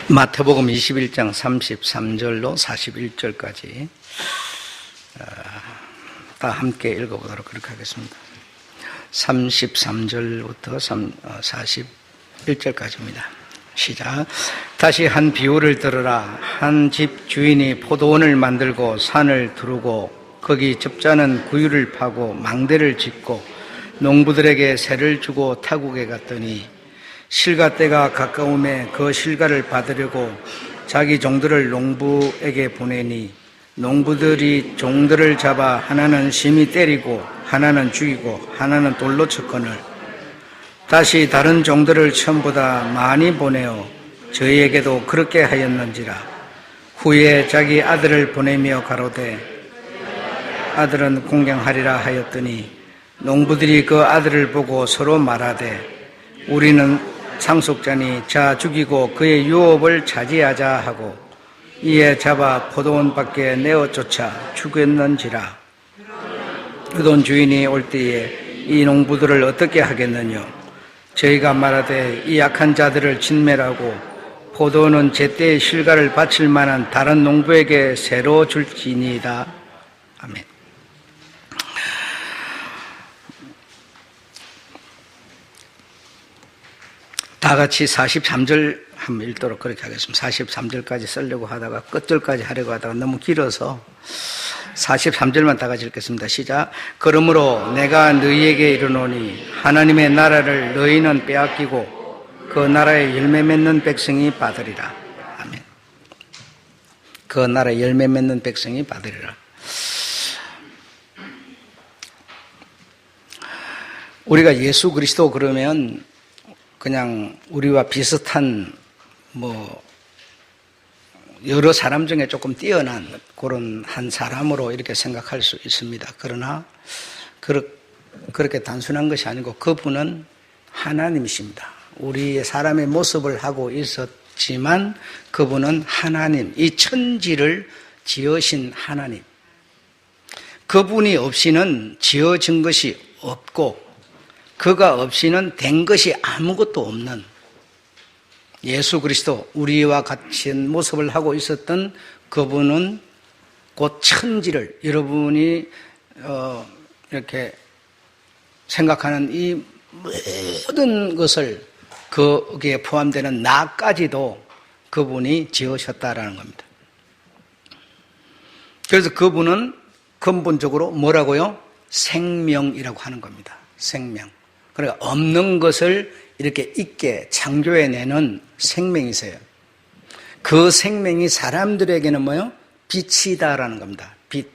마태복음 21장 33절로 41절까지 다 함께 읽어보도록 그렇게 하겠습니다. 33절부터 41절까지입니다. 시작. 다시 한 비유를 들으라. 한 집 주인이 포도원을 만들고 산을 두르고 거기 접자는 구유를 파고 망대를 짓고 농부들에게 세를 주고 타국에 갔더니 실가 때가 가까움에 그 실가를 받으려고 자기 종들을 농부에게 보내니 농부들이 종들을 잡아 하나는 심히 때리고 하나는 죽이고 하나는 돌로 쳤거늘 다시 다른 종들을 처음보다 많이 보내어 저희에게도 그렇게 하였는지라. 후에 자기 아들을 보내며 가로되 아들은 공경하리라 하였더니 농부들이 그 아들을 보고 서로 말하되 우리는 상속자니 자 죽이고 그의 유업을 차지하자 하고 이에 잡아 포도원 밖에 내어 쫓아 죽였는지라. 그 돈 주인이 올 때에 이 농부들을 어떻게 하겠느냐. 저희가 말하되 이 약한 자들을 진멸하고 포도원은 제때의 실가를 바칠 만한 다른 농부에게 새로 줄지니이다. 아멘. 다 같이 43절 한번 읽도록 그렇게 하겠습니다. 43절까지 쓰려고 하다가 끝절까지 하려고 하다가 너무 길어서 43절만 다 같이 읽겠습니다. 시작. 그러므로 내가 너희에게 이르노니 하나님의 나라를 너희는 빼앗기고 그 나라에 열매 맺는 백성이 받으리라. 아멘. 그 나라에 열매 맺는 백성이 받으리라. 우리가 예수 그리스도 그러면 그냥 우리와 비슷한 여러 사람 중에 조금 뛰어난 그런 한 사람으로 이렇게 생각할 수 있습니다. 그러나 그렇게 단순한 것이 아니고 그분은 하나님이십니다. 우리의 사람의 모습을 하고 있었지만 그분은 하나님, 이 천지를 지으신 하나님. 그분이 없이는 지어진 것이 없고 그가 없이는 된 것이 아무것도 없는 예수 그리스도, 우리와 같은 모습을 하고 있었던 그분은 곧 천지를, 여러분이 이렇게 생각하는 이 모든 것을 거기에 포함되는 나까지도 그분이 지으셨다라는 겁니다. 그래서 그분은 근본적으로 뭐라고요? 생명이라고 하는 겁니다. 생명. 그러니까 없는 것을 이렇게 있게 창조해내는 생명이세요. 그 생명이 사람들에게는 뭐예요? 빛이다라는 겁니다. 빛.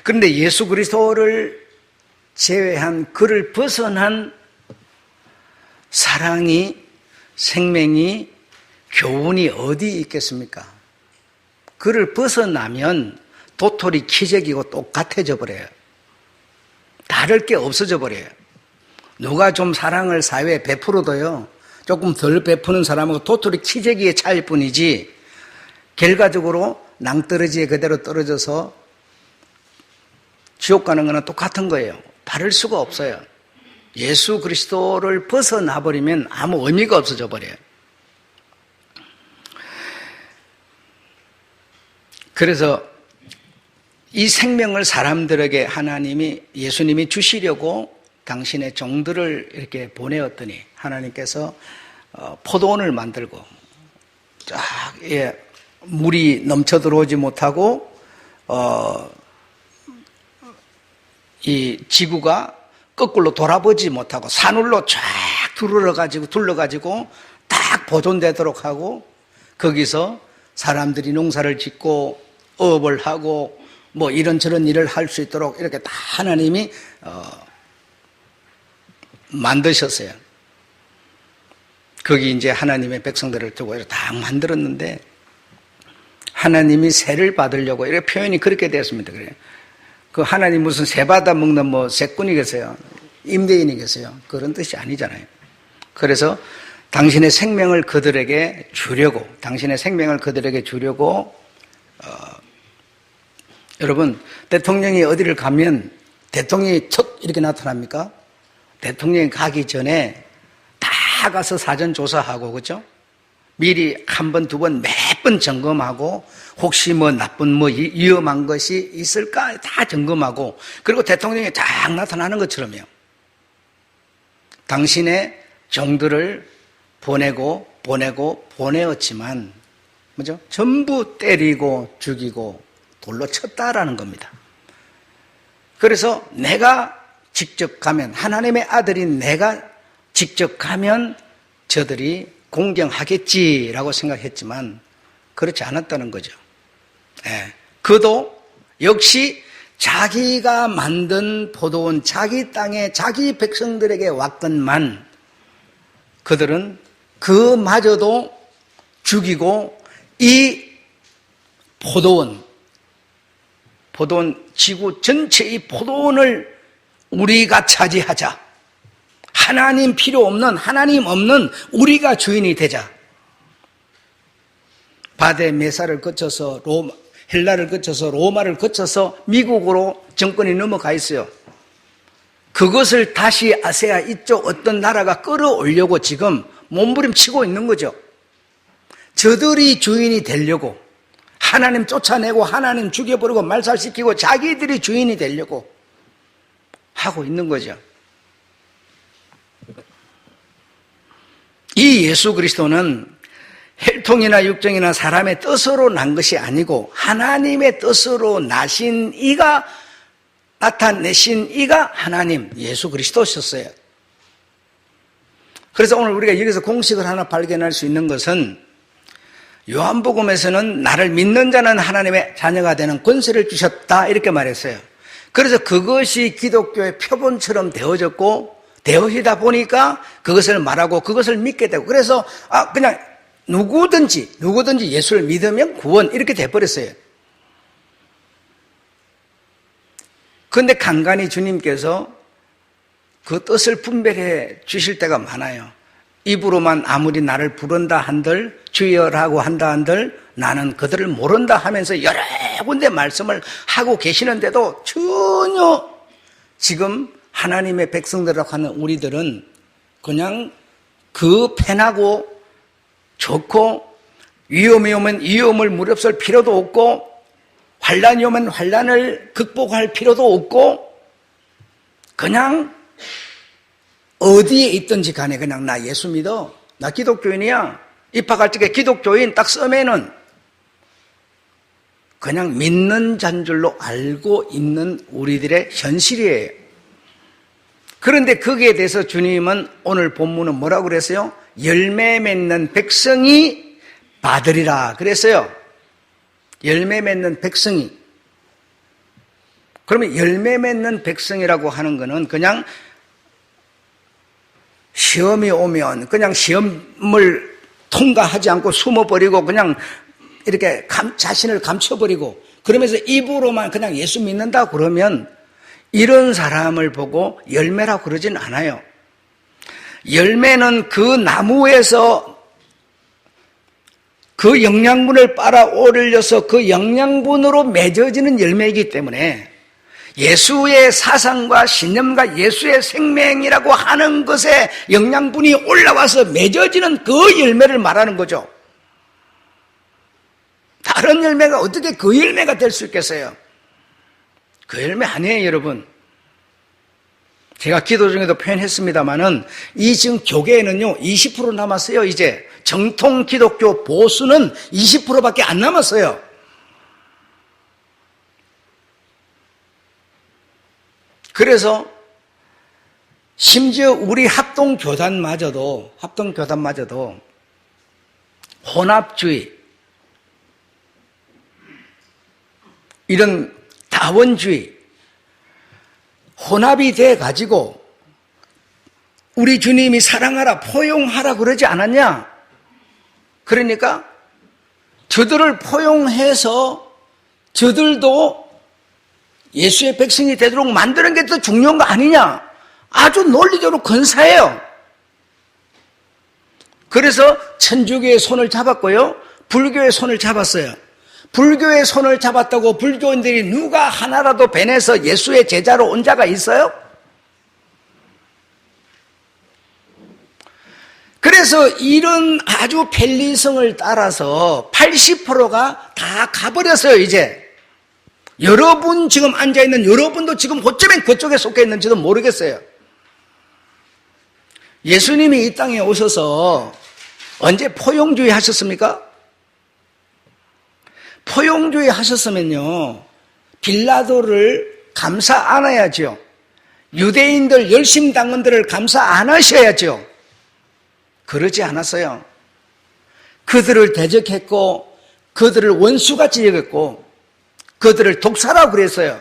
그런데 예수 그리스도를 제외한 그를 벗어난 사랑이, 생명이, 교훈이 어디 있겠습니까? 그를 벗어나면 도토리 키재기고 똑같아져 버려요. 다를 게 없어져 버려요. 누가 좀 사랑을 사회에 베풀어도요, 조금 덜 베푸는 사람하고 도토리 키재기의 차이일 뿐이지 결과적으로 낭떠러지에 그대로 떨어져서 지옥 가는 거는 똑같은 거예요. 다를 수가 없어요. 예수 그리스도를 벗어나 버리면 아무 의미가 없어져 버려요. 그래서 이 생명을 사람들에게 하나님이, 예수님이 주시려고 당신의 종들을 이렇게 보내었더니 하나님께서 포도원을 만들고 쫙 물이 넘쳐 들어오지 못하고 이 지구가 거꾸로 돌아보지 못하고 산울로 쫙 둘러가지고 딱 보존되도록 하고 거기서 사람들이 농사를 짓고 업을 하고 이런저런 일을 할 수 있도록 이렇게 다 하나님이 만드셨어요. 거기 이제 하나님의 백성들을 두고 이렇게 다 만들었는데 하나님이 세를 받으려고 이렇게 표현이 그렇게 되었습니다. 그래요. 그 하나님 무슨 세 받아 먹는 세꾼이겠어요? 임대인이겠어요? 그런 뜻이 아니잖아요. 그래서 당신의 생명을 그들에게 주려고 여러분, 대통령이 어디를 가면 대통령이 첫 이렇게 나타납니까? 대통령이 가기 전에 다 가서 사전 조사하고, 그렇죠? 미리 한 번, 두 번, 몇 번 점검하고 혹시 뭐 나쁜 위험한 것이 있을까 다 점검하고 그리고 대통령이 딱 나타나는 것처럼요. 당신의 종들을 보내었지만 뭐죠? 전부 때리고 죽이고 돌로 쳤다라는 겁니다. 그래서 내가 직접 가면 하나님의 아들인 내가 직접 가면 저들이 공경하겠지라고 생각했지만 그렇지 않았다는 거죠. 예. 그도 역시 자기가 만든 포도원 자기 땅에 자기 백성들에게 왔건만 그들은 그마저도 죽이고 이 포도원 지구 전체의 포도원을 우리가 차지하자. 하나님 필요 없는 하나님 없는 우리가 주인이 되자. 바데 메사를 거쳐서 헬라를 거쳐서 로마를 거쳐서 미국으로 정권이 넘어가 있어요. 그것을 다시 아시아 이쪽 어떤 나라가 끌어올려고 지금 몸부림치고 있는 거죠. 저들이 주인이 되려고 하나님 쫓아내고 하나님 죽여버리고 말살시키고 자기들이 주인이 되려고 하고 있는 거죠. 이 예수 그리스도는 혈통이나 육정이나 사람의 뜻으로 난 것이 아니고 하나님의 뜻으로 나타내신 이가 하나님 예수 그리스도셨어요. 그래서 오늘 우리가 여기서 공식을 하나 발견할 수 있는 것은 요한복음에서는 나를 믿는 자는 하나님의 자녀가 되는 권세를 주셨다 이렇게 말했어요. 그래서 그것이 기독교의 표본처럼 되어지다 보니까 그것을 말하고 그것을 믿게 되고 그래서 그냥 누구든지 예수를 믿으면 구원 이렇게 돼버렸어요. 그런데 간간히 주님께서 그 뜻을 분별해 주실 때가 많아요. 입으로만 아무리 나를 부른다 한들 주여라고 한다 한들 나는 그들을 모른다 하면서 여러 군데 말씀을 하고 계시는데도 전혀 지금 하나님의 백성들이라고 하는 우리들은 그냥 그 편하고 좋고 위험이 오면 위험을 무릅쓸 필요도 없고 환란이 오면 환란을 극복할 필요도 없고 그냥 어디에 있든지 간에 그냥 나 예수 믿어 나 기독교인이야 입학할 적에 기독교인 딱 쓰면은 그냥 믿는 잔 줄로 알고 있는 우리들의 현실이에요. 그런데 거기에 대해서 주님은 오늘 본문은 뭐라고 그랬어요? 열매 맺는 백성이 받으리라 그랬어요. 열매 맺는 백성이. 그러면 열매 맺는 백성이라고 하는 것은 그냥 시험이 오면 그냥 시험을 통과하지 않고 숨어버리고 그냥 이렇게 자신을 감춰버리고 그러면서 입으로만 그냥 예수 믿는다 그러면 이런 사람을 보고 열매라고 그러진 않아요. 열매는 그 나무에서 그 영양분을 빨아올려서 그 영양분으로 맺어지는 열매이기 때문에 예수의 사상과 신념과 예수의 생명이라고 하는 것에 영양분이 올라와서 맺어지는 그 열매를 말하는 거죠. 다른 열매가 어떻게 그 열매가 될 수 있겠어요? 그 열매 아니에요, 여러분. 제가 기도 중에도 표현했습니다마는 이 지금 교계에는요 20% 남았어요. 이제 정통 기독교 보수는 20%밖에 안 남았어요. 그래서 심지어 우리 합동교단마저도 혼합주의 이런 다원주의 혼합이 돼가지고 우리 주님이 사랑하라 포용하라 그러지 않았냐? 그러니까 저들을 포용해서 저들도 예수의 백성이 되도록 만드는 게 더 중요한 거 아니냐? 아주 논리적으로 근사해요. 그래서 천주교의 손을 잡았고요. 불교의 손을 잡았어요. 불교의 손을 잡았다고 불교인들이 누가 하나라도 배내서 예수의 제자로 온 자가 있어요? 그래서 이런 아주 편리성을 따라서 80%가 다 가버렸어요, 이제. 여러분 지금 앉아있는 여러분도 지금 어쩌면 그쪽에 속해 있는지도 모르겠어요. 예수님이 이 땅에 오셔서 언제 포용주의 하셨습니까? 포용주의 하셨으면요, 빌라도를 감사 안 해야죠. 유대인들 열심당원들을 감사 안 하셔야죠. 그러지 않았어요. 그들을 대적했고 그들을 원수같이 여겼고 그들을 독사라고 그랬어요.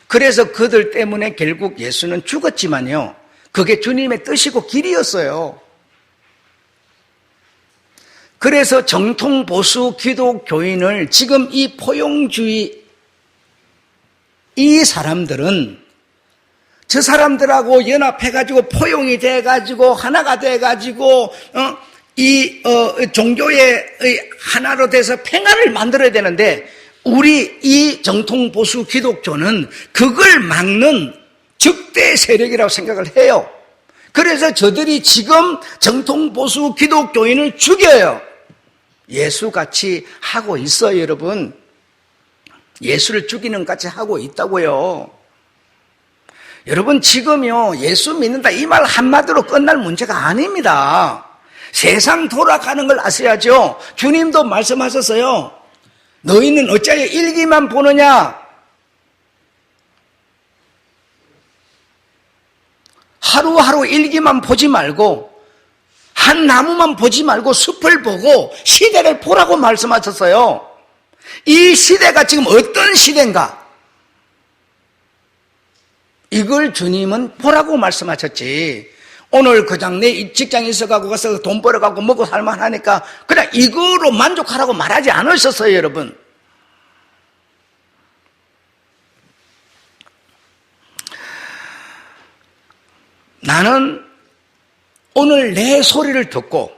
그래서 그들 때문에 결국 예수는 죽었지만요, 그게 주님의 뜻이고 길이었어요. 그래서 정통 보수 기독교인을 지금 이 포용주의 이 사람들은 저 사람들하고 연합해가지고 포용이 돼가지고 하나가 돼가지고 종교의 하나로 돼서 평화를 만들어야 되는데, 우리 이 정통 보수 기독교는 그걸 막는 적대 세력이라고 생각을 해요. 그래서 저들이 지금 정통 보수 기독교인을 죽여요. 예수같이 하고 있어요, 여러분. 예수를 죽이는 같이 하고 있다고요. 여러분, 지금요, 예수 믿는다 이 말 한마디로 끝날 문제가 아닙니다. 세상 돌아가는 걸 아셔야죠. 주님도 말씀하셨어요. 너희는 어찌하여 일기만 보느냐? 하루하루 일기만 보지 말고 한 나무만 보지 말고 숲을 보고 시대를 보라고 말씀하셨어요. 이 시대가 지금 어떤 시대인가? 이걸 주님은 보라고 말씀하셨지. 오늘 그냥 내 직장에 있어가고 가서 돈 벌어가고 먹고 살만하니까 그냥 이거로 만족하라고 말하지 않으셨어요, 여러분. 나는 오늘 내 소리를 듣고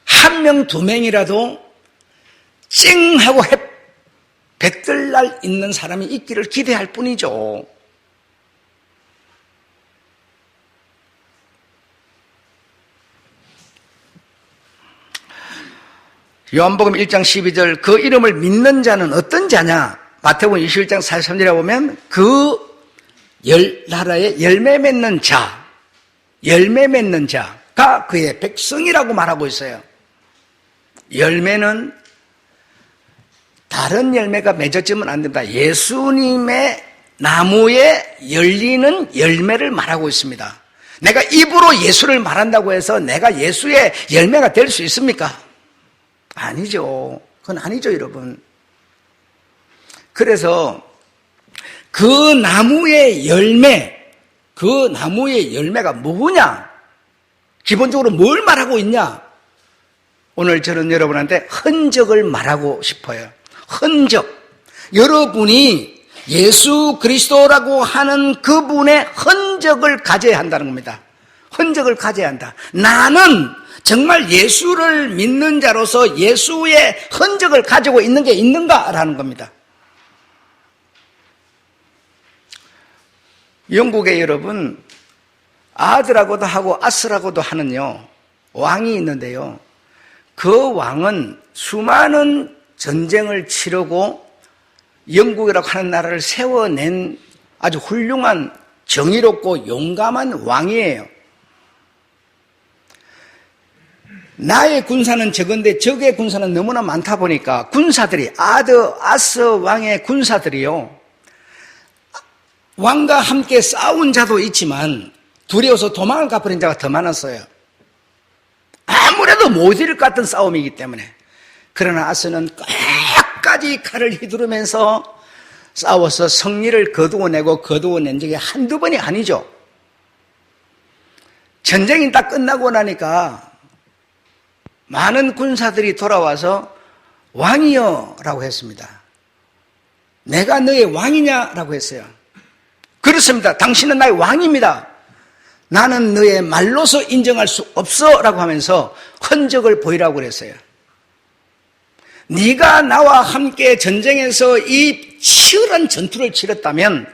한 명, 두 명이라도 찡하고 백들날 있는 사람이 있기를 기대할 뿐이죠. 요한복음 1장 12절, 그 이름을 믿는 자는 어떤 자냐? 마태복음 21장 43절에 보면 그 나라의 열매 맺는 자가 그의 백성이라고 말하고 있어요. 열매는 다른 열매가 맺어지면 안 됩니다. 예수님의 나무에 열리는 열매를 말하고 있습니다. 내가 입으로 예수를 말한다고 해서 내가 예수의 열매가 될 수 있습니까? 아니죠. 그건 아니죠, 여러분. 그래서 그 나무의 열매가 뭐냐? 기본적으로 뭘 말하고 있냐? 오늘 저는 여러분한테 흔적을 말하고 싶어요. 흔적. 여러분이 예수 그리스도라고 하는 그분의 흔적을 가져야 한다는 겁니다. 흔적을 가져야 한다. 나는 정말 예수를 믿는 자로서 예수의 흔적을 가지고 있는 게 있는가라는 겁니다. 영국에 여러분, 아드라고도 하고 아스라고도 하는요, 왕이 있는데요, 그 왕은 수많은 전쟁을 치르고 영국이라고 하는 나라를 세워낸 아주 훌륭한 정의롭고 용감한 왕이에요. 나의 군사는 적은데 적의 군사는 너무나 많다 보니까 군사들이, 아스 왕의 군사들이요, 왕과 함께 싸운 자도 있지만 두려워서 도망을 가버린 자가 더 많았어요. 아무래도 못 이길 것 같은 싸움이기 때문에. 그러나 아스는 끝까지 칼을 휘두르면서 싸워서 승리를 거두어낸 적이 한두 번이 아니죠. 전쟁이 딱 끝나고 나니까 많은 군사들이 돌아와서 왕이여 라고 했습니다. 내가 너의 왕이냐 라고 했어요. 그렇습니다. 당신은 나의 왕입니다. 나는 너의 말로서 인정할 수 없어 라고 하면서 흔적을 보이라고 그랬어요. 네가 나와 함께 전쟁에서 이 치열한 전투를 치렀다면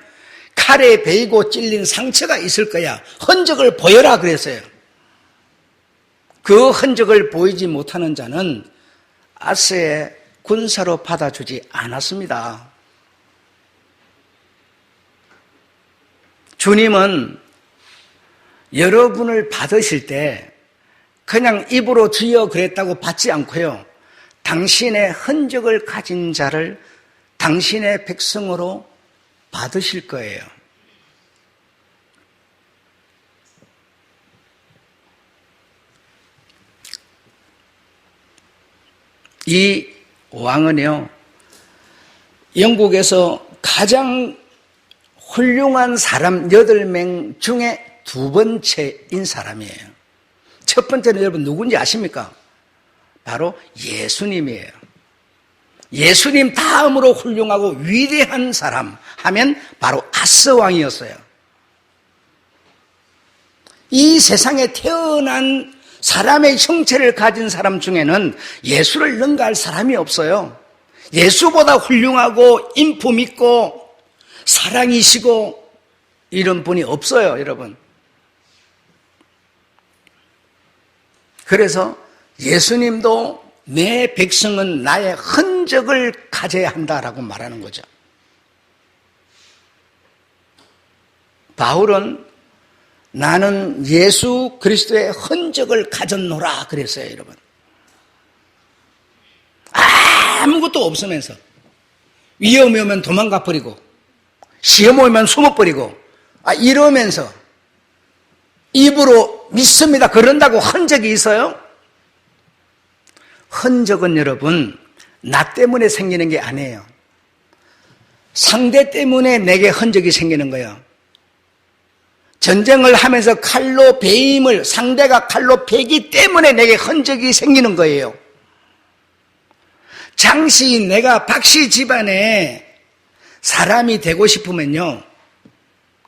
칼에 베이고 찔린 상처가 있을 거야. 흔적을 보여라 그랬어요. 그 흔적을 보이지 못하는 자는 아스의 군사로 받아주지 않았습니다. 주님은 여러분을 받으실 때 그냥 입으로 주여 그랬다고 받지 않고요. 당신의 흔적을 가진 자를 당신의 백성으로 받으실 거예요. 이 왕은요, 영국에서 가장 훌륭한 사람 8명 중에 두 번째인 사람이에요. 첫 번째는 여러분 누군지 아십니까? 바로 예수님이에요. 예수님 다음으로 훌륭하고 위대한 사람 하면 바로 아스 왕이었어요. 이 세상에 태어난 사람의 형체를 가진 사람 중에는 예수를 능가할 사람이 없어요. 예수보다 훌륭하고 인품 있고 사랑이시고 이런 분이 없어요, 여러분. 그래서 예수님도 내 백성은 나의 흔적을 가져야 한다라고 말하는 거죠. 바울은 나는 예수 그리스도의 흔적을 가졌노라 그랬어요, 여러분. 아무것도 없으면서 위험이 오면 도망가 버리고 시험 오면 숨어 버리고 이러면서 입으로 믿습니다 그런다고 흔적이 있어요? 흔적은 여러분 나 때문에 생기는 게 아니에요. 상대 때문에 내게 흔적이 생기는 거예요. 전쟁을 하면서 칼로 베임을 상대가 칼로 베기 때문에 내게 흔적이 생기는 거예요. 장시 내가 박씨 집안에 사람이 되고 싶으면요,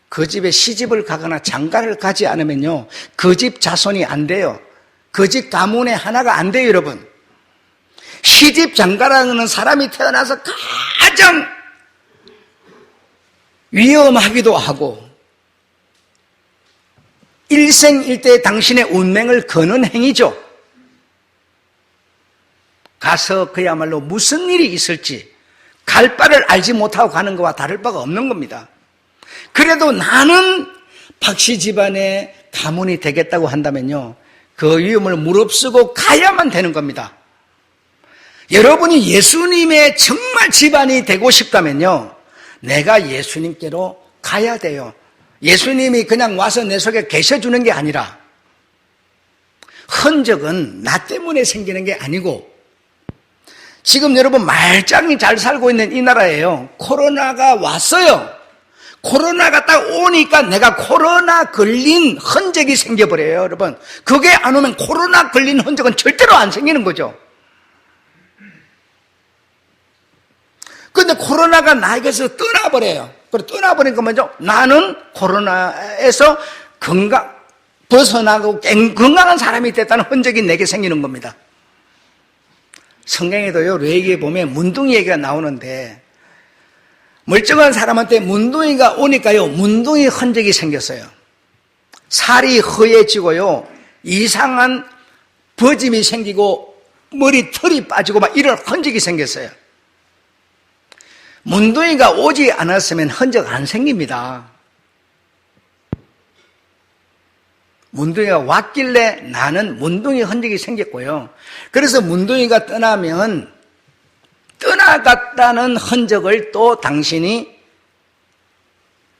그 집에 시집을 가거나 장가를 가지 않으면요, 그 집 자손이 안 돼요. 그 집 가문에 하나가 안 돼요, 여러분. 시집 장가라는 사람이 태어나서 가장 위험하기도 하고 일생일대 당신의 운명을 거는 행위죠. 가서 그야말로 무슨 일이 있을지 갈 바를 알지 못하고 가는 것과 다를 바가 없는 겁니다. 그래도 나는 박씨 집안의 가문이 되겠다고 한다면요, 그 위험을 무릅쓰고 가야만 되는 겁니다. 여러분이 예수님의 정말 집안이 되고 싶다면요, 내가 예수님께로 가야 돼요. 예수님이 그냥 와서 내 속에 계셔주는 게 아니라, 흔적은 나 때문에 생기는 게 아니고, 지금 여러분 말짱이 잘 살고 있는 이 나라예요. 코로나가 왔어요. 코로나가 딱 오니까 내가 코로나 걸린 흔적이 생겨버려요, 여러분. 그게 안 오면 코로나 걸린 흔적은 절대로 안 생기는 거죠. 근데 코로나가 나에게서 떠나버려요. 그래, 떠나버리니까 먼저 나는 코로나에서 벗어나고 건강한 사람이 됐다는 흔적이 내게 생기는 겁니다. 성경에도요, 레위기에 보면 문둥이 얘기가 나오는데, 멀쩡한 사람한테 문둥이가 오니까요, 문둥이 흔적이 생겼어요. 살이 허해지고요, 이상한 버짐이 생기고 머리 털이 빠지고 막 이런 흔적이 생겼어요. 문둥이가 오지 않았으면 흔적 안 생깁니다. 문둥이가 왔길래 나는 문둥이 흔적이 생겼고요. 그래서 문둥이가 떠나면 떠나갔다는 흔적을 또 당신이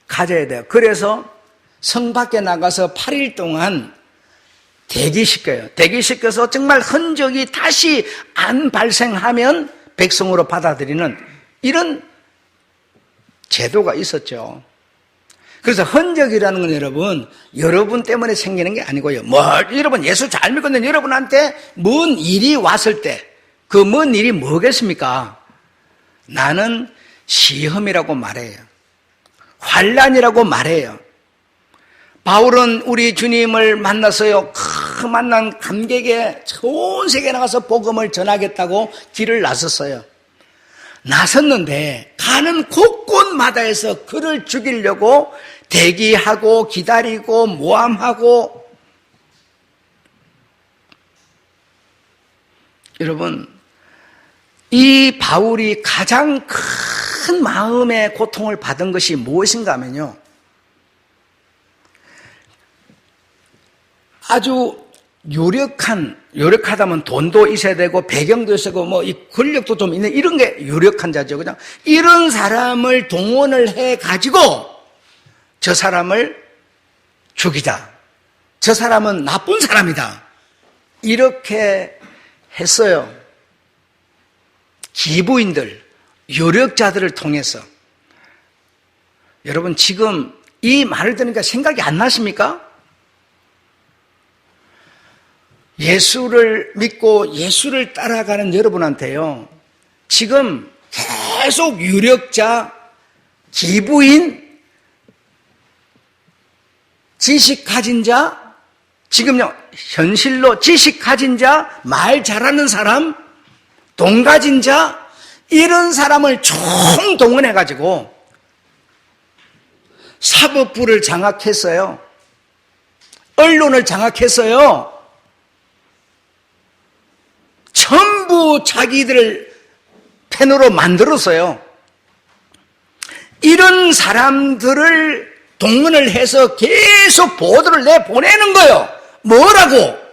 가져야 돼요. 그래서 성 밖에 나가서 8일 동안 대기시켜요. 대기시켜서 정말 흔적이 다시 안 발생하면 백성으로 받아들이는 이런 제도가 있었죠. 그래서 흔적이라는 건 여러분 때문에 생기는 게 아니고요. 여러분 예수 잘 믿고 있는 여러분한테 먼 일이 왔을 때 그 먼 일이 뭐겠습니까? 나는 시험이라고 말해요. 환난이라고 말해요. 바울은 우리 주님을 만나서요, 만난 감격에 온 세계에 나가서 복음을 전하겠다고 길을 나섰어요. 나섰는데 가는 곳곳마다에서 그를 죽이려고 대기하고 기다리고 모함하고. 여러분, 이 바울이 가장 큰 마음의 고통을 받은 것이 무엇인가 하면요, 아주 유력하다면 돈도 있어야 되고 배경도 있어야 되고 뭐 이 권력도 좀 있는 이런 게 유력한 자죠. 그냥 이런 사람을 동원을 해 가지고 저 사람을 죽이자, 저 사람은 나쁜 사람이다, 이렇게 했어요. 기부인들, 유력자들을 통해서. 여러분, 지금 이 말을 들으니까 생각이 안 나십니까? 예수를 믿고 예수를 따라가는 여러분한테요, 지금 계속 유력자, 기부인, 지식 가진 자, 지금요 현실로 지식 가진 자, 말 잘하는 사람, 돈 가진 자, 이런 사람을 총동원해 가지고 사법부를 장악했어요. 언론을 장악했어요. 전부 자기들을 펜으로 만들었어요. 이런 사람들을 동원을 해서 계속 보도를 내보내는 거예요. 뭐라고?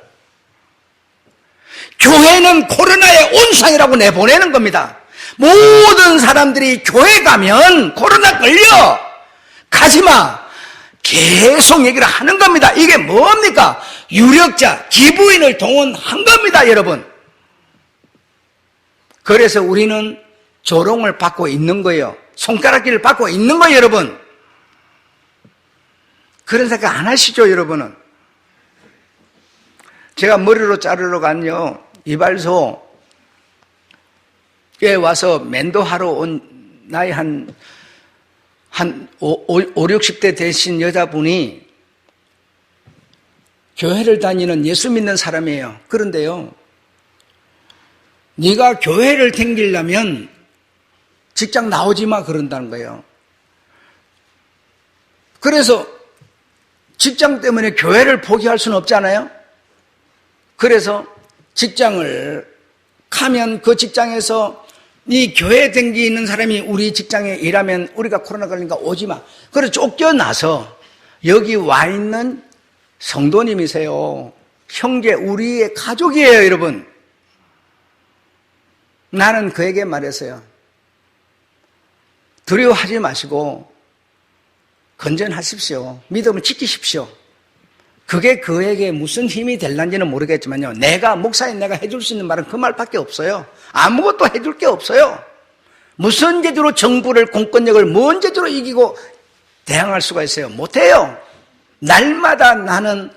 교회는 코로나의 온상이라고 내보내는 겁니다. 모든 사람들이 교회 가면 코로나 걸려, 가지마, 계속 얘기를 하는 겁니다. 이게 뭡니까? 유력자, 기부인을 동원한 겁니다, 여러분. 그래서 우리는 조롱을 받고 있는 거예요. 손가락질을 받고 있는 거예요, 여러분. 그런 생각 안 하시죠, 여러분은? 제가 머리로 자르러 간요, 이발소에 와서 면도하러 온 나이 한 5, 60대 되신 여자분이 교회를 다니는 예수 믿는 사람이에요. 그런데요, 네가 교회를 다니려면 직장 나오지 마 그런다는 거예요. 그래서 직장 때문에 교회를 포기할 수는 없잖아요. 그래서 직장을 가면 그 직장에서 네 교회 다니는 사람이 우리 직장에 일하면 우리가 코로나 걸리니까 오지 마. 그래서 쫓겨나서 여기 와 있는 성도님이세요. 형제, 우리의 가족이에요, 여러분. 나는 그에게 말했어요. 두려워하지 마시고 건전하십시오. 믿음을 지키십시오. 그게 그에게 무슨 힘이 될런지는 모르겠지만요, 내가 목사인 내가 해줄 수 있는 말은 그 말밖에 없어요. 아무것도 해줄 게 없어요. 무슨 제도로 정부를, 공권력을 뭔 제도로 이기고 대항할 수가 있어요? 못해요. 날마다 나는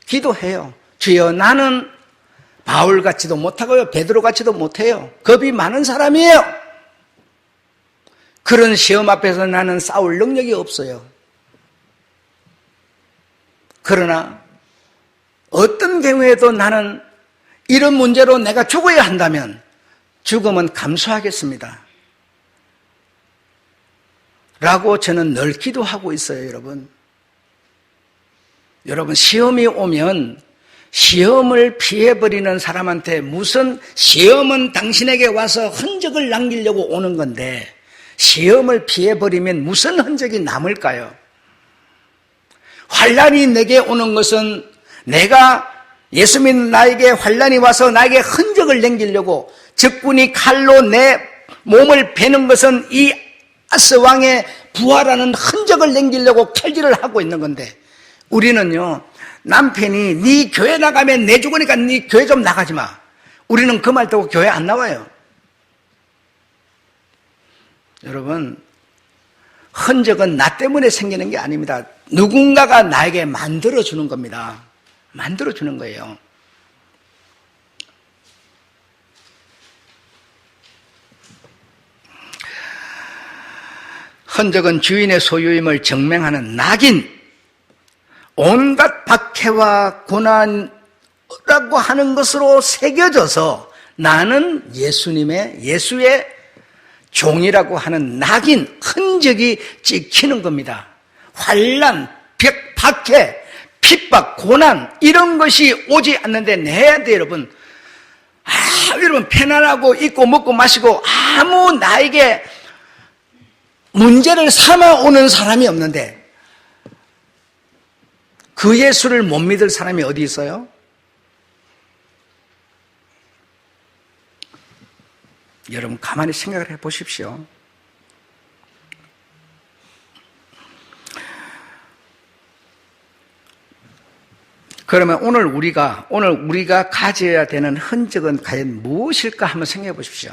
기도해요. 주여, 나는 바울같이도 못하고요, 베드로같이도 못해요. 겁이 많은 사람이에요. 그런 시험 앞에서 나는 싸울 능력이 없어요. 그러나 어떤 경우에도 나는 이런 문제로 내가 죽어야 한다면 죽음은 감수하겠습니다 라고 저는 늘 기도하고 있어요. 여러분, 시험이 오면 시험을 피해버리는 사람한테 무슨, 시험은 당신에게 와서 흔적을 남기려고 오는 건데 시험을 피해버리면 무슨 흔적이 남을까요? 환난이 내게 오는 것은 내가 예수 믿는 나에게 환난이 와서 나에게 흔적을 남기려고, 적군이 칼로 내 몸을 베는 것은 이 아스 왕의 부활하는 흔적을 남기려고 칼질을 하고 있는 건데, 우리는요, 남편이 네 교회 나가면 내 죽으니까 네 교회 좀 나가지 마, 우리는 그 말 듣고 교회 안 나와요. 여러분, 흔적은 나 때문에 생기는 게 아닙니다. 누군가가 나에게 만들어주는 겁니다. 만들어주는 거예요. 흔적은 주인의 소유임을 증명하는 낙인, 온갖 박해와 고난이라고 하는 것으로 새겨져서 나는 예수의 종이라고 하는 낙인, 흔적이 찍히는 겁니다. 환난, 박해, 핍박, 고난 이런 것이 오지 않는데 내야 돼 여러분. 여러분 편안하고 입고 먹고 마시고 아무 나에게 문제를 삼아오는 사람이 없는데 그 예수를 못 믿을 사람이 어디 있어요? 여러분 가만히 생각을 해 보십시오. 그러면 오늘 우리가 가져야 되는 흔적은 과연 무엇일까 한번 생각해 보십시오.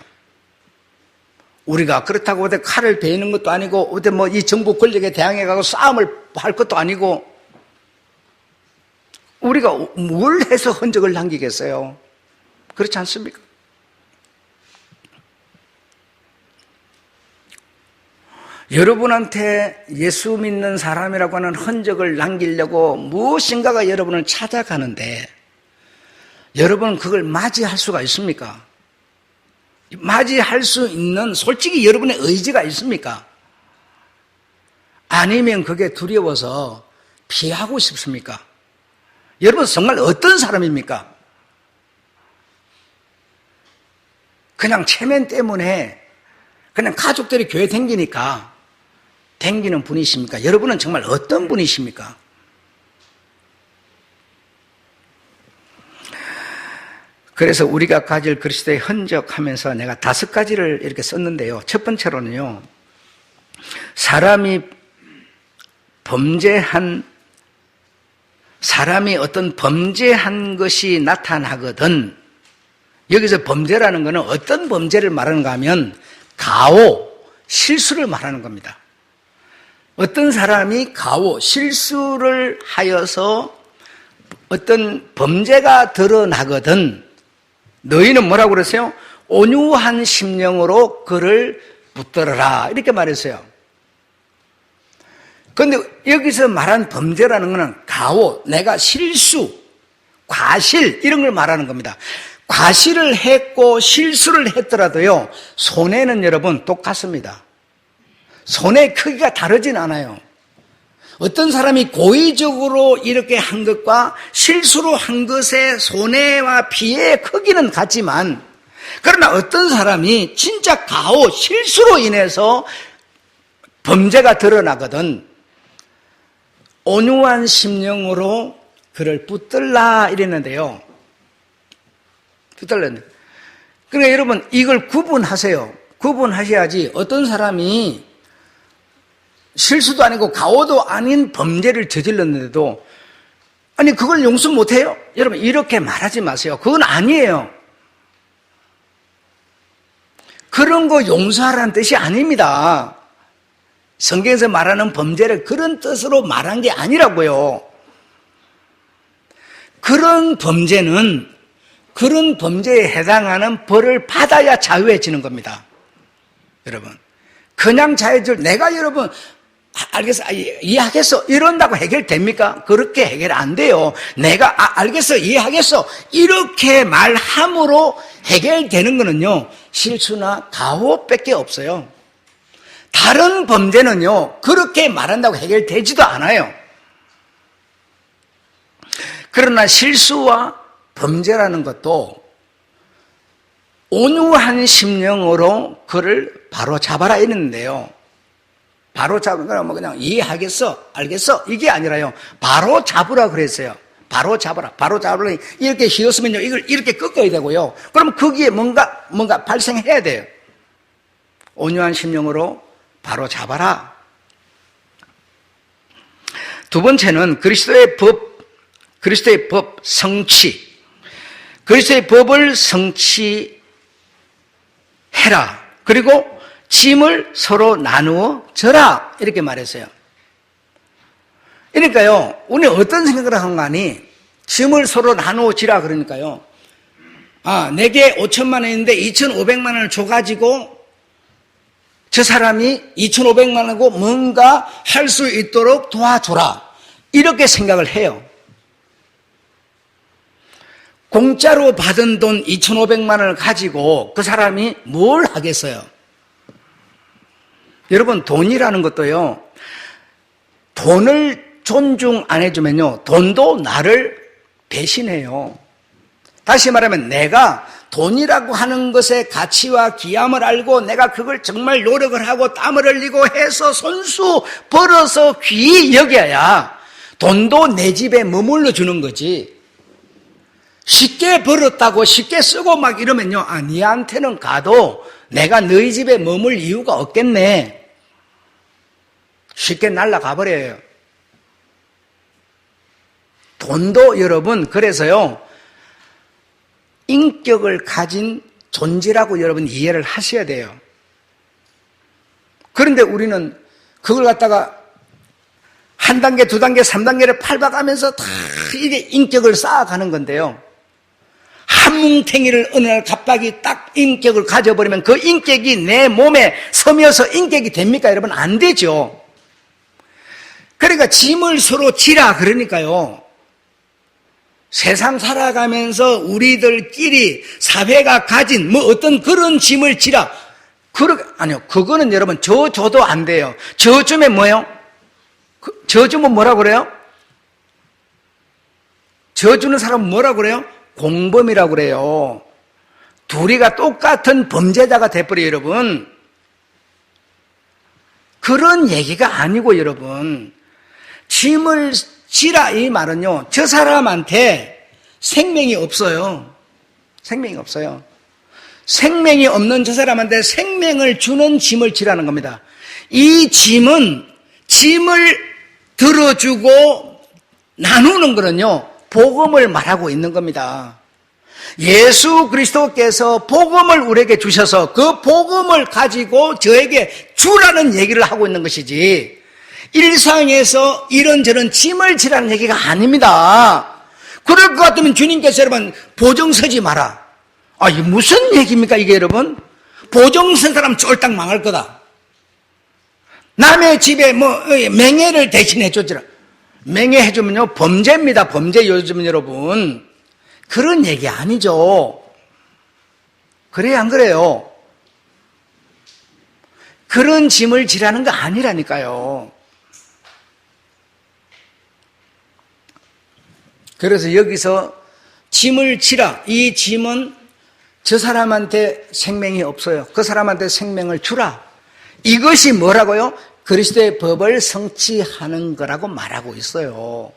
우리가 그렇다고 어디 칼을 베이는 것도 아니고 어디 뭐 이 정부 권력에 대항해 가고 싸움을 할 것도 아니고 우리가 뭘 해서 흔적을 남기겠어요? 그렇지 않습니까? 여러분한테 예수 믿는 사람이라고 하는 흔적을 남기려고 무엇인가가 여러분을 찾아가는데 여러분은 그걸 맞이할 수가 있습니까? 맞이할 수 있는 솔직히 여러분의 의지가 있습니까? 아니면 그게 두려워서 피하고 싶습니까? 여러분 정말 어떤 사람입니까? 그냥 체면 때문에 그냥 가족들이 교회 댕기니까 댕기는 분이십니까? 여러분은 정말 어떤 분이십니까? 그래서 우리가 가질 그리스도의 흔적 하면서 내가 5가지를 이렇게 썼는데요. 첫 번째로는요. 사람이 어떤 범죄한 것이 나타나거든. 여기서 범죄라는 것은 어떤 범죄를 말하는가 하면 가오, 실수를 말하는 겁니다. 어떤 사람이 가오, 실수를 하여서 어떤 범죄가 드러나거든 너희는 뭐라고 그랬어요? 온유한 심령으로 그를 붙들어라 이렇게 말했어요. 그런데 여기서 말한 범죄라는 것은 가오, 내가 실수, 과실 이런 걸 말하는 겁니다. 과실을 했고 실수를 했더라도요 손해는 여러분 똑같습니다. 손해의 크기가 다르진 않아요. 어떤 사람이 고의적으로 이렇게 한 것과 실수로 한 것의 손해와 피해의 크기는 같지만 그러나 어떤 사람이 진짜 가오, 실수로 인해서 범죄가 드러나거든 온유한 심령으로 그를 붙들라 이랬는데요. 붙들라. 그러니까 여러분 이걸 구분하세요. 구분하셔야지 어떤 사람이 실수도 아니고 가오도 아닌 범죄를 저질렀는데도 아니 그걸 용서 못해요? 여러분 이렇게 말하지 마세요. 그건 아니에요. 그런 거 용서하라는 뜻이 아닙니다. 성경에서 말하는 범죄를 그런 뜻으로 말한 게 아니라고요. 그런 범죄는 그런 범죄에 해당하는 벌을 받아야 자유해지는 겁니다. 여러분 그냥 자유해질 내가 여러분 알겠어, 이해하겠어 이런다고 해결됩니까? 그렇게 해결 안 돼요. 내가 알겠어, 이해하겠어 이렇게 말함으로 해결되는 거는요 실수나 가호밖에 없어요. 다른 범죄는요 그렇게 말한다고 해결되지도 않아요. 그러나 실수와 범죄라는 것도 온유한 심령으로 그를 바로 잡아라 이랬는데요. 바로 잡는 건 그냥 이해하겠어, 알겠어 이게 아니라요. 바로 잡으라 그랬어요. 바로 잡아라. 바로 잡으라. 이렇게 휘었으면요 이걸 이렇게 꺾어야 되고요. 그럼 거기에 뭔가 발생해야 돼요. 온유한 심령으로 바로 잡아라. 두 번째는 그리스도의 법 성취. 그리스도의 법을 성취해라. 그리고 짐을 서로 나누어 져라 이렇게 말했어요. 그러니까요 우리 어떤 생각을 한 거 아니 짐을 서로 나누어 지라 그러니까요 내게 5천만 원인데 2,500만 원을 줘가지고 저 사람이 2,500만 원이고 뭔가 할 수 있도록 도와줘라 이렇게 생각을 해요. 공짜로 받은 돈 2,500만 원을 가지고 그 사람이 뭘 하겠어요? 여러분, 돈이라는 것도요, 돈을 존중 안 해주면요, 돈도 나를 배신해요. 다시 말하면 내가 돈이라고 하는 것의 가치와 귀함을 알고 내가 그걸 정말 노력을 하고 땀을 흘리고 해서 손수 벌어서 귀히 여겨야 돈도 내 집에 머물러 주는 거지. 쉽게 벌었다고 쉽게 쓰고 막 이러면요, 아, 니한테는 가도 내가 너희 집에 머물 이유가 없겠네. 쉽게 날아가 버려요. 돈도 여러분, 그래서요, 인격을 가진 존재라고 여러분 이해를 하셔야 돼요. 그런데 우리는 그걸 갖다가 한 단계, 두 단계, 3단계를 밟아가면서 다 이게 인격을 쌓아가는 건데요. 한 뭉탱이를 어느 날 갑자기 딱 인격을 가져버리면 그 인격이 내 몸에 서며서 인격이 됩니까? 여러분, 안 되죠. 그러니까 짐을 서로 지라 그러니까요. 세상 살아가면서 우리들끼리 사회가 가진 뭐 어떤 그런 짐을 지라. 아니요. 그거는 여러분 저 줘도 안 돼요. 저 주면 뭐예요? 저 주면 뭐라 그래요? 저 주는 사람은 뭐라 그래요? 공범이라고 그래요. 둘이가 똑같은 범죄자가 돼버려요, 여러분. 그런 얘기가 아니고 여러분. 짐을 지라 이 말은요, 저 사람한테 생명이 없어요. 생명이 없어요. 생명이 없는 저 사람한테 생명을 주는 짐을 지라는 겁니다. 이 짐은 짐을 들어주고 나누는 거는요, 복음을 말하고 있는 겁니다. 예수 그리스도께서 복음을 우리에게 주셔서 그 복음을 가지고 저에게 주라는 얘기를 하고 있는 것이지, 일상에서 이런저런 짐을 지라는 얘기가 아닙니다. 그럴 것 같으면 주님께서 여러분 보증 서지 마라. 아, 이게 무슨 얘기입니까 이게 여러분? 보증 쓴 사람 쫄딱 망할 거다. 남의 집에 뭐 맹해를 대신해 줬지라. 맹해해 주면요 범죄입니다. 범죄. 요즘은 여러분 그런 얘기 아니죠. 그래요 안 그래요? 그런 짐을 지라는 거 아니라니까요. 그래서 여기서 짐을 지라. 이 짐은 저 사람한테 생명이 없어요. 그 사람한테 생명을 주라. 이것이 뭐라고요? 그리스도의 법을 성취하는 거라고 말하고 있어요.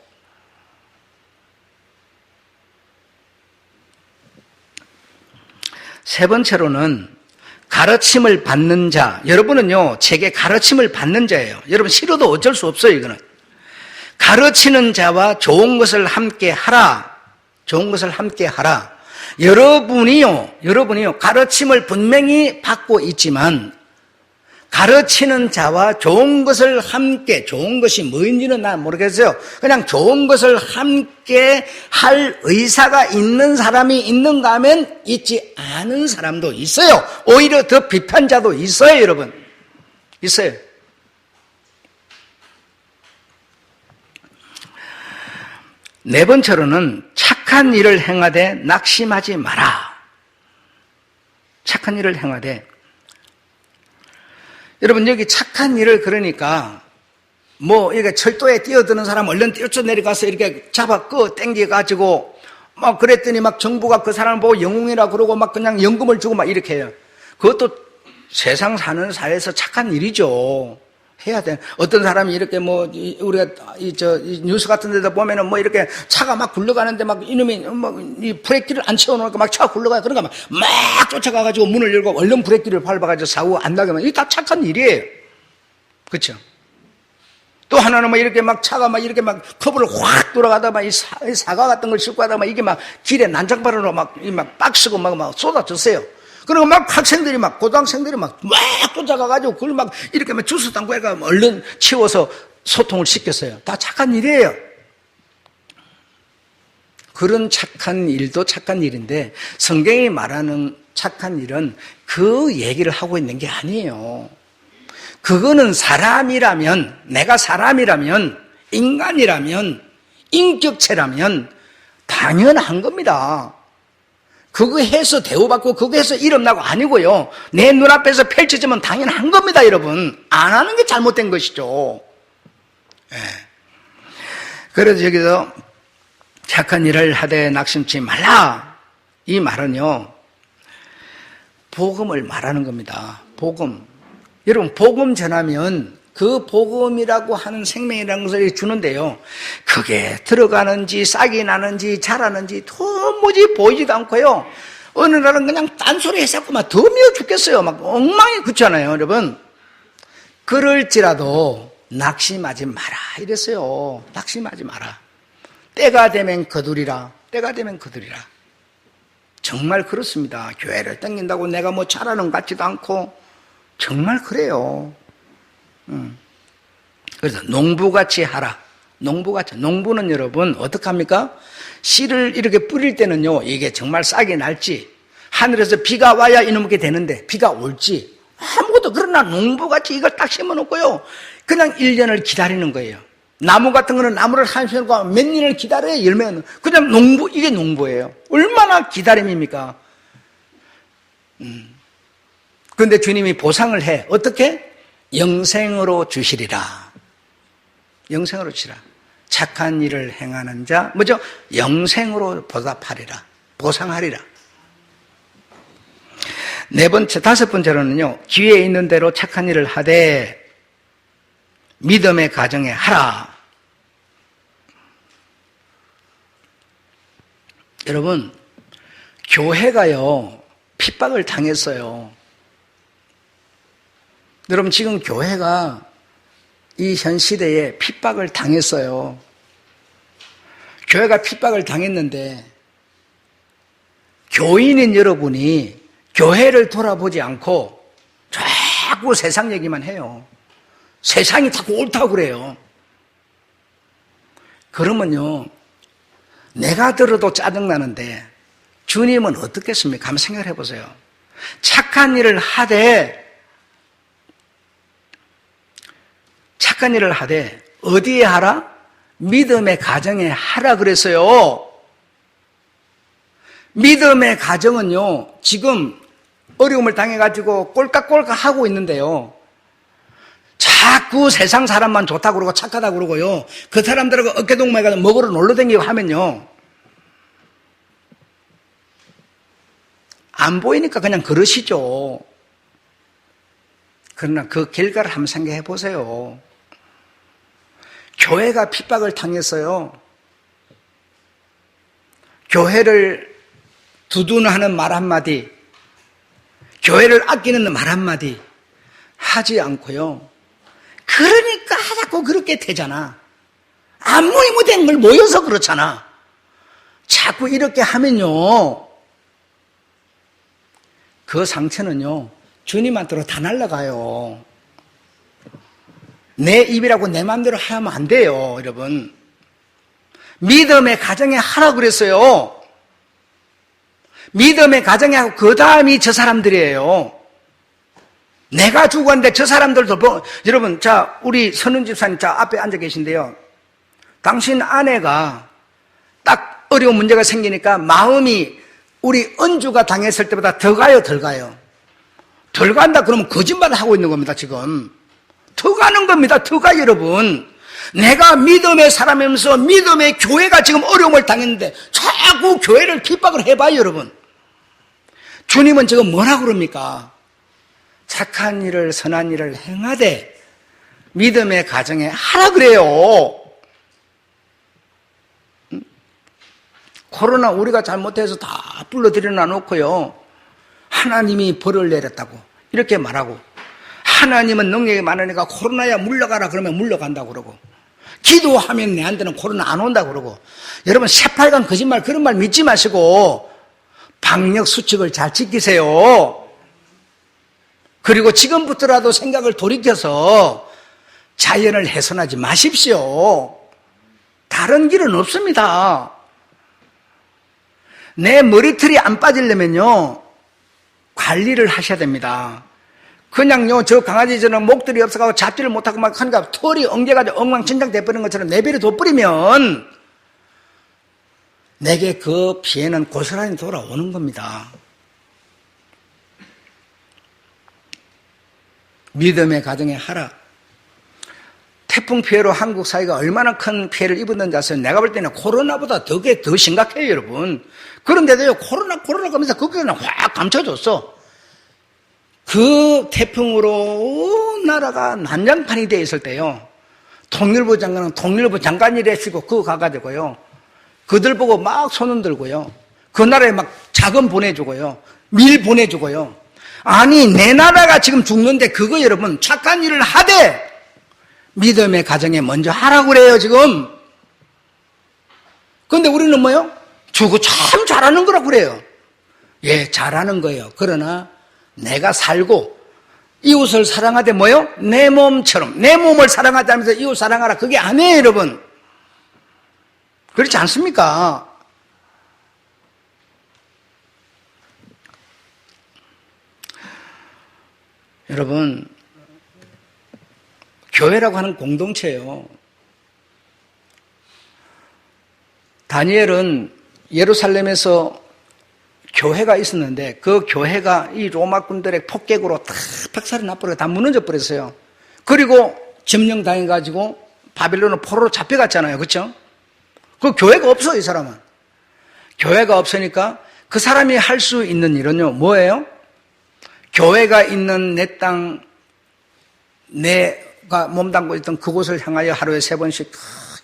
세 번째로는 가르침을 받는 자. 여러분은요, 제게 가르침을 받는 자예요. 여러분 싫어도 어쩔 수 없어요, 이거는. 가르치는 자와 좋은 것을 함께 하라. 좋은 것을 함께 하라. 여러분이요, 가르침을 분명히 받고 있지만, 가르치는 자와 좋은 것을 함께, 좋은 것이 뭐인지는 난 모르겠어요. 그냥 좋은 것을 함께 할 의사가 있는 사람이 있는가 하면 있지 않은 사람도 있어요. 오히려 더 비판자도 있어요, 여러분. 있어요. 네 번째로는 착한 일을 행하되 낙심하지 마라. 착한 일을 행하되. 여러분 여기 착한 일을 그러니까 뭐 이렇게 철도에 뛰어드는 사람 얼른 뛰어내려가서 이렇게 잡아 땡겨가지고 막 그랬더니 막 정부가 그 사람을 보고 영웅이라 그러고 막 그냥 연금을 주고 막 이렇게 해요. 그것도 세상 사는 사회에서 착한 일이죠. 해야 돼. 어떤 사람이 이렇게 뭐, 우리가, 이 뉴스 같은 데다 보면은 뭐 이렇게 차가 막 굴러가는데 막 이놈이 뭐, 이 브레이크를 안 채워놓으니까 막 차가 굴러가요. 그러니까 막 쫓아가가지고 문을 열고 얼른 브레이크를 밟아가지고 사고 안 나게 하면 이게 다 착한 일이에요. 그쵸? 또 하나는 뭐 이렇게 막 차가 막 이렇게 막 커브를 확 돌아가다 막 이 사과 같은 걸 싣고 하다 막 이게 막 길에 난장발으로 막 박스고 막 쏟아졌어요. 그리고 막 학생들이 막 고등학생들이 막 쫓아가가지고 그걸 막 이렇게 막 주스 담고 해가 얼른 치워서 소통을 시켰어요. 다 착한 일이에요. 그런 착한 일도 착한 일인데 성경이 말하는 착한 일은 그 얘기를 하고 있는 게 아니에요. 그거는 사람이라면, 내가 사람이라면, 인간이라면, 인격체라면 당연한 겁니다. 그거 해서 대우받고 그거 해서 이름 나고 아니고요. 내 눈앞에서 펼쳐지면 당연한 겁니다, 여러분. 안 하는 게 잘못된 것이죠. 예. 그래서 여기서 착한 일을 하되 낙심치 말라. 이 말은요, 복음을 말하는 겁니다. 복음. 여러분, 복음 전하면 그 복음이라고 하는 생명이라는 것을 주는데요. 그게 들어가는지 싹이 나는지 자라는지 도무지 보이지도 않고요. 어느 날은 그냥 딴소리 해서만 더 미워 죽겠어요. 막 엉망이 그렇잖아요, 여러분. 그럴지라도 낙심하지 마라 이랬어요. 낙심하지 마라. 때가 되면 거두리라. 때가 되면 거두리라. 정말 그렇습니다. 교회를 땡긴다고 내가 뭐 잘하는 것 같지도 않고 정말 그래요. 그래서 농부같이 하라. 농부같이. 농부는 여러분 어떻게 합니까? 씨를 이렇게 뿌릴 때는요, 이게 정말 싹이 날지, 하늘에서 비가 와야 이놈게 되는데 비가 올지 아무것도. 그러나 농부같이 이걸 딱 심어놓고요, 그냥 1년을 기다리는 거예요. 나무 같은 거는 나무를 한 시간과 몇 년을 기다려야 열매는. 그냥 농부, 이게 농부예요. 얼마나 기다림입니까? 그런데 주님이 보상을 해. 어떻게? 영생으로 주시리라. 영생으로 주시라. 착한 일을 행하는 자, 뭐죠? 영생으로 보답하리라. 보상하리라. 네 번째, 다섯 번째로는요, 기회 있는 대로 착한 일을 하되 믿음의 가정에 하라. 여러분, 교회가요, 핍박을 당했어요. 여러분, 지금 교회가 이 현 시대에 핍박을 당했어요. 교회가 핍박을 당했는데 교인인 여러분이 교회를 돌아보지 않고 자꾸 세상 얘기만 해요. 세상이 자꾸 옳다고 그래요. 그러면요, 내가 들어도 짜증나는데 주님은 어떻겠습니까? 한번 생각을 해보세요. 착한 일을 하되 어디에 하라? 믿음의 가정에 하라 그랬어요. 믿음의 가정은요, 지금 어려움을 당해가지고 꼴깍꼴깍 하고 있는데요, 자꾸 세상 사람만 좋다고 그러고 착하다고 그러고요, 그 사람들하고 어깨동무해가지고 먹으러 놀러 다니고 하면요, 안 보이니까 그냥 그러시죠. 그러나 그 결과를 한번 생각해 보세요. 교회가 핍박을 당했어요. 교회를 두둔하는 말 한마디, 교회를 아끼는 말 한마디 하지 않고요, 그러니까 자꾸 그렇게 되잖아. 아무리 못된 걸 모여서 그렇잖아. 자꾸 이렇게 하면요, 그 상처는요, 주님한테로 다 날아가요. 내 입이라고 내 마음대로 하면 안 돼요, 여러분. 믿음의 가정에 하라고 그랬어요. 믿음의 가정에 하고 그 다음이 저 사람들이에요. 내가 죽었는데 저 사람들도 여러분, 자, 우리 선은 집사님 자 앞에 앉아 계신데요, 당신 아내가 딱 어려운 문제가 생기니까 마음이 우리 은주가 당했을 때보다 더 가요, 덜 가요? 덜 간다 그러면 거짓말을 하고 있는 겁니다. 지금 더 가는 겁니다. 더 가. 여러분, 내가 믿음의 사람이면서 믿음의 교회가 지금 어려움을 당했는데 자꾸 교회를 핍박을 해봐요. 여러분, 주님은 지금 뭐라고 그럽니까? 착한 일을, 선한 일을 행하되 믿음의 가정에 하라 그래요. 코로나 우리가 잘못해서 다 불러들여 놓고요, 하나님이 벌을 내렸다고 이렇게 말하고, 하나님은 능력이 많으니까 코로나야 물러가라 그러면 물러간다고 그러고, 기도하면 내한테는 코로나 안 온다고 그러고. 여러분, 새빨간 거짓말, 그런 말 믿지 마시고 방역 수칙을 잘 지키세요. 그리고 지금부터라도 생각을 돌이켜서 자연을 훼손하지 마십시오. 다른 길은 없습니다. 내 머리털이 안 빠지려면요, 관리를 하셔야 됩니다. 그냥요, 저 강아지 저는 목들이 없어가지고 잡지를 못하고 막 하니까 털이 엉겨가지고 엉망진창 돼버리는 것처럼 내버려 둬버리면 내게 그 피해는 고스란히 돌아오는 겁니다. 믿음의 가정의 하락. 태풍 피해로 한국 사회가 얼마나 큰 피해를 입었는지 아세요? 내가 볼 때는 코로나보다 더 심각해요, 여러분. 그런데도요, 코로나 하면서 거기는 확 감춰줬어. 그 태풍으로 나라가 난장판이 되어 있을 때요, 통일부 장관은 통일부 장관이랬고 그거 가가지고요, 그들 보고 막 손 흔들고요, 그 나라에 막 자금 보내주고요, 밀 보내주고요. 아니, 내 나라가 지금 죽는데 그거 여러분 착한 일을 하되 믿음의 가정에 먼저 하라고 그래요, 지금. 그런데 우리는 뭐요? 저거 참 잘하는 거라고 그래요. 예, 잘하는 거예요. 그러나 내가 살고 이웃을 사랑하되 뭐요? 내 몸처럼, 내 몸을 사랑하자면서 이웃 사랑하라. 그게 아니에요, 여러분. 그렇지 않습니까? 여러분, 교회라고 하는 공동체예요. 다니엘은 예루살렘에서 교회가 있었는데 그 교회가 이 로마 군들의 폭격으로 다 박살이 나버리고 다 무너져 버렸어요. 그리고 점령당해가지고 바빌론으로 포로로 잡혀갔잖아요. 그렇죠? 그 교회가 없어, 이 사람은. 교회가 없으니까 그 사람이 할 수 있는 일은요, 뭐예요? 교회가 있는 내 땅, 내가 몸담고 있던 그곳을 향하여 하루에 3번씩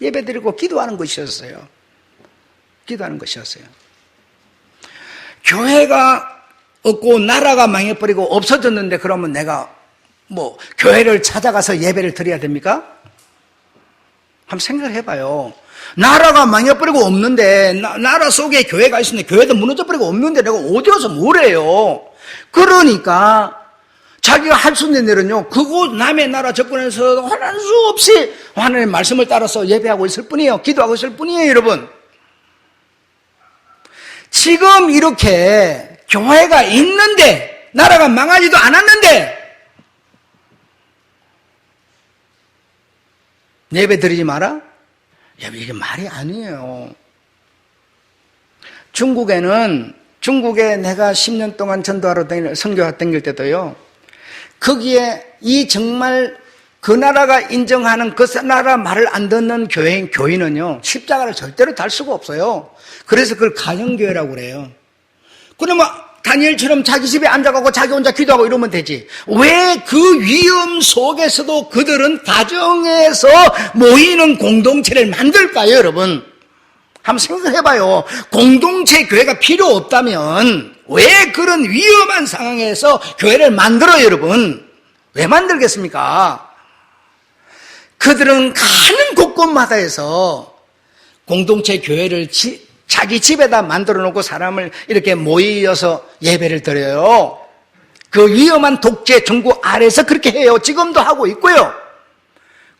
예배드리고 기도하는 것이었어요. 기도하는 것이었어요. 교회가 없고 나라가 망해버리고 없어졌는데 그러면 내가 뭐 교회를 찾아가서 예배를 드려야 됩니까? 한번 생각을 해봐요. 나라가 망해버리고 없는데, 나라 속에 교회가 있었는데 교회도 무너져버리고 없는데 내가 어디 가서 뭘 해요? 그러니까 자기가 할 수 있는 일은요, 그곳 남의 나라 접근해서 할 수 없이 하나님의 말씀을 따라서 예배하고 있을 뿐이에요. 기도하고 있을 뿐이에요, 여러분. 지금 이렇게 교회가 있는데 나라가 망하지도 않았는데 예배 드리지 마라? 이게 말이 아니에요. 중국에 내가 10년 동안 전도하러 선교하 댕길 때도요, 거기에 이 정말 그 나라가 인정하는 그 나라 말을 안 듣는 교인은요, 십자가를 절대로 달 수가 없어요. 그래서 그걸 가정교회라고 그래요. 그러면 다니엘처럼 자기 집에 앉아가고 자기 혼자 기도하고 이러면 되지. 왜 그 위험 속에서도 그들은 가정에서 모이는 공동체를 만들까요, 여러분? 한번 생각해봐요. 공동체 교회가 필요 없다면 왜 그런 위험한 상황에서 교회를 만들어요, 여러분? 왜 만들겠습니까? 그들은 가는 곳곳마다에서 공동체 교회를 자기 집에다 만들어 놓고 사람을 이렇게 모여서 예배를 드려요. 그 위험한 독재 정부 아래서 그렇게 해요. 지금도 하고 있고요.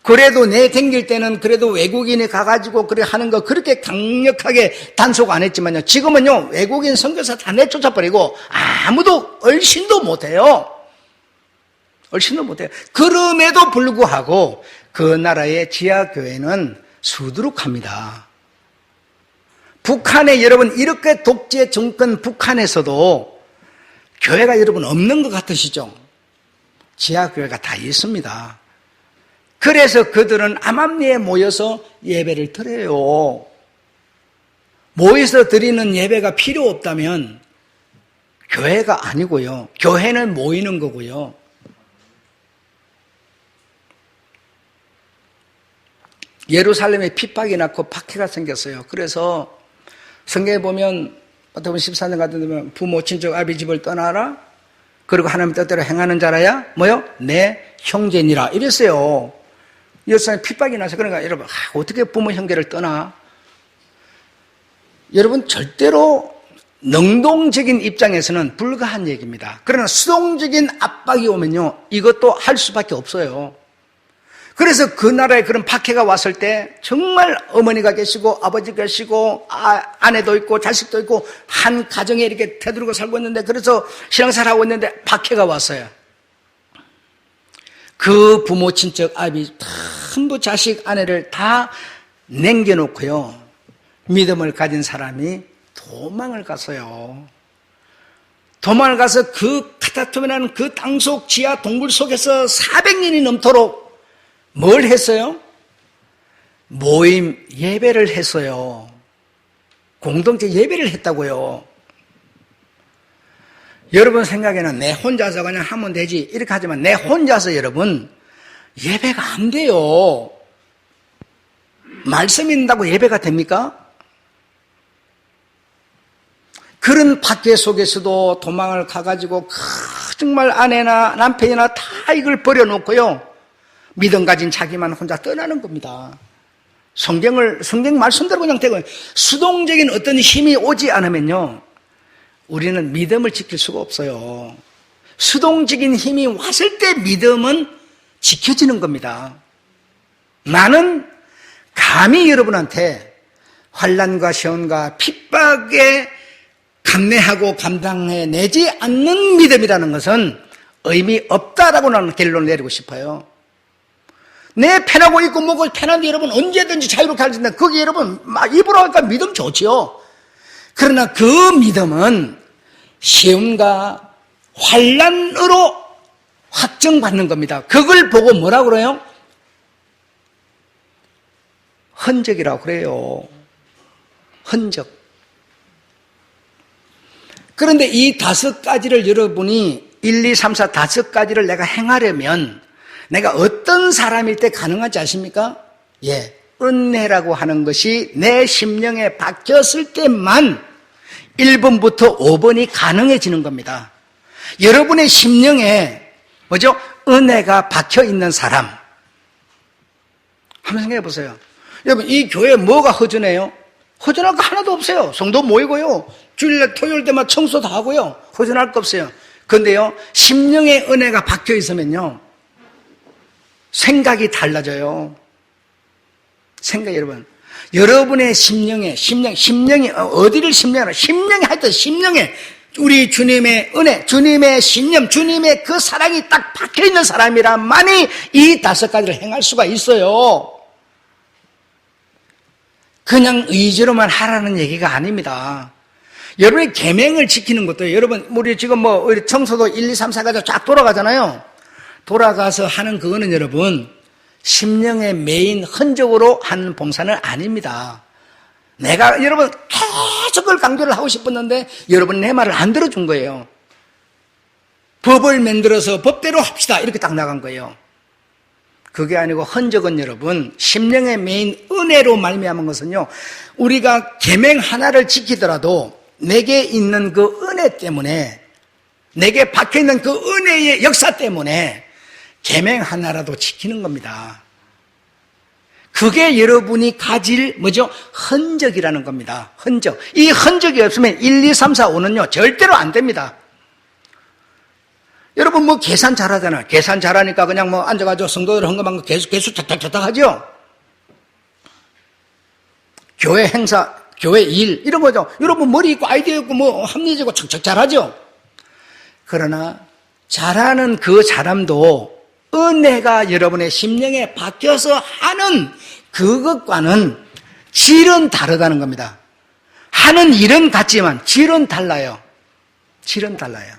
그래도 내 댕길 때는 그래도 외국인이 가가지고 그래 하는 거 그렇게 강력하게 단속 안 했지만요, 지금은요, 외국인 선교사 다 내쫓아버리고 아무도 얼씬도 못해요. 얼씬도 못해요. 그럼에도 불구하고 그 나라의 지하교회는 수두룩합니다. 북한에 여러분, 이렇게 독재 정권 북한에서도 교회가 여러분 없는 것 같으시죠? 지하교회가 다 있습니다. 그래서 그들은 암암리에 모여서 예배를 드려요. 모여서 드리는 예배가 필요 없다면 교회가 아니고요, 교회는 모이는 거고요. 예루살렘에 핍박이 났고 박해가 생겼어요. 그래서 성경에 보면 어떻게 보면 14년 같은 데 보면 부모, 친척, 아비 집을 떠나라. 그리고 하나님 뜻대로 행하는 자라야 뭐요? 내 형제니라 이랬어요. 예루살렘에 핍박이 나서. 그러니까 여러분, 어떻게 부모 형제를 떠나? 여러분, 절대로 능동적인 입장에서는 불가한 얘기입니다. 그러나 수동적인 압박이 오면요, 이것도 할 수밖에 없어요. 그래서 그 나라에 그런 박해가 왔을 때 정말 어머니가 계시고 아버지가 계시고 아내도 있고 자식도 있고 한 가정에 이렇게 대두르고 살고 있는데, 그래서 신앙생활하고 있는데 박해가 왔어요. 그 부모, 친척, 아비 전부 자식, 아내를 다 남겨놓고요, 믿음을 가진 사람이 도망을 갔어요. 도망을 가서 그 카타툼이라는 그 땅속 지하 동굴 속에서 400년이 넘도록 뭘 했어요? 모임 예배를 했어요. 공동체 예배를 했다고요. 여러분 생각에는 내 혼자서 그냥 하면 되지 이렇게 하지만 내 혼자서 여러분 예배가 안 돼요. 말씀 있는다고 예배가 됩니까? 그런 박해 속에서도 도망을 가가지고 정말 아내나 남편이나 다 이걸 버려놓고요. 믿음 가진 자기만 혼자 떠나는 겁니다. 성경 말씀대로 그냥 되고 수동적인 어떤 힘이 오지 않으면요. 우리는 믿음을 지킬 수가 없어요. 수동적인 힘이 왔을 때 믿음은 지켜지는 겁니다. 나는 감히 여러분한테 환난과 시험과 핍박에 감내하고 감당해내지 않는 믿음이라는 것은 의미 없다라고 나는 결론을 내리고 싶어요. 내 편하고 있고 뭐고 편한데 여러분 언제든지 자유롭게 할 수 있는데 거기 여러분 입으로 하니까 믿음 좋지요. 그러나 그 믿음은 시험과 환난으로 확정받는 겁니다. 그걸 보고 뭐라고 그래요? 흔적이라고 그래요. 흔적. 그런데 이 5가지를 여러분이 1, 2, 3, 4 5가지를 내가 행하려면 내가 어떤 사람일 때 가능하지 않습니까? 예, 은혜라고 하는 것이 내 심령에 박혔을 때만 1번부터 5번이 가능해지는 겁니다. 여러분의 심령에 뭐죠? 은혜가 박혀 있는 사람. 한번 생각해 보세요. 여러분 이 교회에 뭐가 허전해요? 허전할 거 하나도 없어요. 성도 모이고요. 주일날 토요일 때만 청소 다 하고요. 허전할 거 없어요. 그런데요, 심령의 은혜가 박혀 있으면요, 생각이 달라져요. 여러분의 심령이 어디를 심령에 하여튼 심령에 우리 주님의 은혜, 주님의 신념, 주님의 그 사랑이 딱 박혀 있는 사람이라만이 이 5가지를 행할 수가 있어요. 그냥 의지로만 하라는 얘기가 아닙니다. 여러분이 계명을 지키는 것도 여러분 우리 지금 우리 청소도 1, 2, 3, 4가지고 쫙 돌아가잖아요. 돌아가서 하는 그거는 여러분 심령의 메인 흔적으로 하는 봉사는 아닙니다. 내가 여러분 계속 그걸 강조를 하고 싶었는데 여러분 내 말을 안 들어준 거예요. 법을 만들어서 법대로 합시다 이렇게 딱 나간 거예요. 그게 아니고 흔적은 여러분 심령의 메인 은혜로 말미암은 것은요, 우리가 계명 하나를 지키더라도 내게 있는 그 은혜 때문에, 내게 박혀있는 그 은혜의 역사 때문에 계명 하나라도 지키는 겁니다. 그게 여러분이 가질 뭐죠? 흔적이라는 겁니다. 흔적. 이 흔적이 없으면 1, 2, 3, 4, 5는요 절대로 안 됩니다. 여러분 계산 잘하잖아요. 계산 잘하니까 그냥 앉아가지고 성도들 헌금한 거 계속 탁탁탁탁 하죠. 교회 행사, 교회 일 이런 거죠. 여러분 머리 있고 아이디어 있고 합리적이고 척척 잘하죠. 그러나 잘하는 그 잘함도 은혜가 여러분의 심령에 박혀서 하는 그것과는 질은 다르다는 겁니다. 하는 일은 같지만 질은 달라요. 질은 달라요.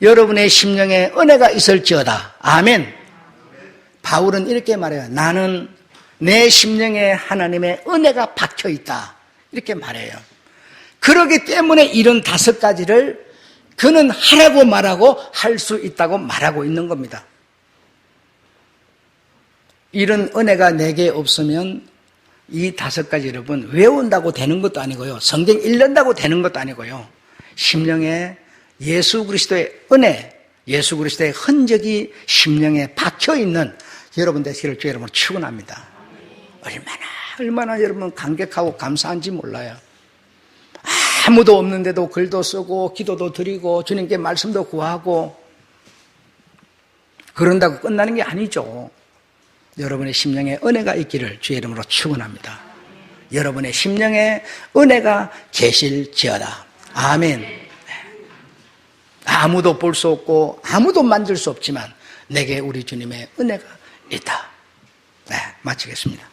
여러분의 심령에 은혜가 있을지어다. 아멘. 바울은 이렇게 말해요. 나는 내 심령에 하나님의 은혜가 박혀 있다. 이렇게 말해요. 그렇기 때문에 이런 5가지를 그는 하라고 말하고 할 수 있다고 말하고 있는 겁니다. 이런 은혜가 내게 없으면 이 5가지 여러분 외운다고 되는 것도 아니고요. 성경 읽는다고 되는 것도 아니고요. 심령에 예수 그리스도의 은혜, 예수 그리스도의 흔적이 심령에 박혀있는 여러분 되시기를 주 여러분 축원합니다. 얼마나 여러분 감격하고 감사한지 몰라요. 아무도 없는데도 글도 쓰고 기도도 드리고 주님께 말씀도 구하고 그런다고 끝나는 게 아니죠. 여러분의 심령에 은혜가 있기를 주의 이름으로 축원합니다. 여러분의 심령에 은혜가 계실지어다. 아멘. 아무도 볼 수 없고 아무도 만질 수 없지만 내게 우리 주님의 은혜가 있다. 네, 마치겠습니다.